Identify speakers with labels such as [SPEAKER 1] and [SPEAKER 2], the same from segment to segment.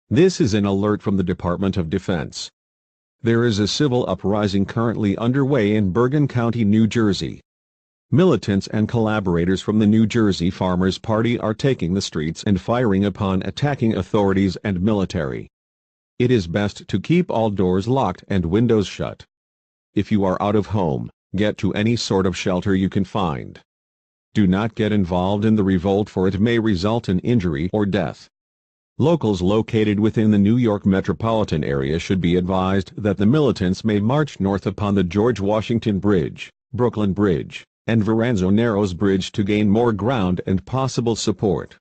[SPEAKER 1] This is an alert from the Department of Defense. There is a civil uprising currently underway in Bergen County, New Jersey. Militants and collaborators from the New Jersey Farmers Party are taking the streets and firing upon attacking authorities and military. It is best to keep all doors locked and windows shut. If you are out of home, get to any sort of shelter you can find. Do not get involved in the revolt, for it may result in injury or death. Locals located within the New York metropolitan area should be advised that the militants may march north upon the George Washington Bridge, Brooklyn Bridge, and Verrazano Narrows Bridge to gain more ground and possible support.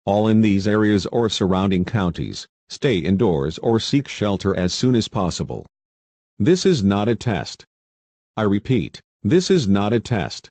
[SPEAKER 1] All in these areas or surrounding counties, stay indoors or seek shelter as soon as possible. This is not a test. I repeat, this is not a test.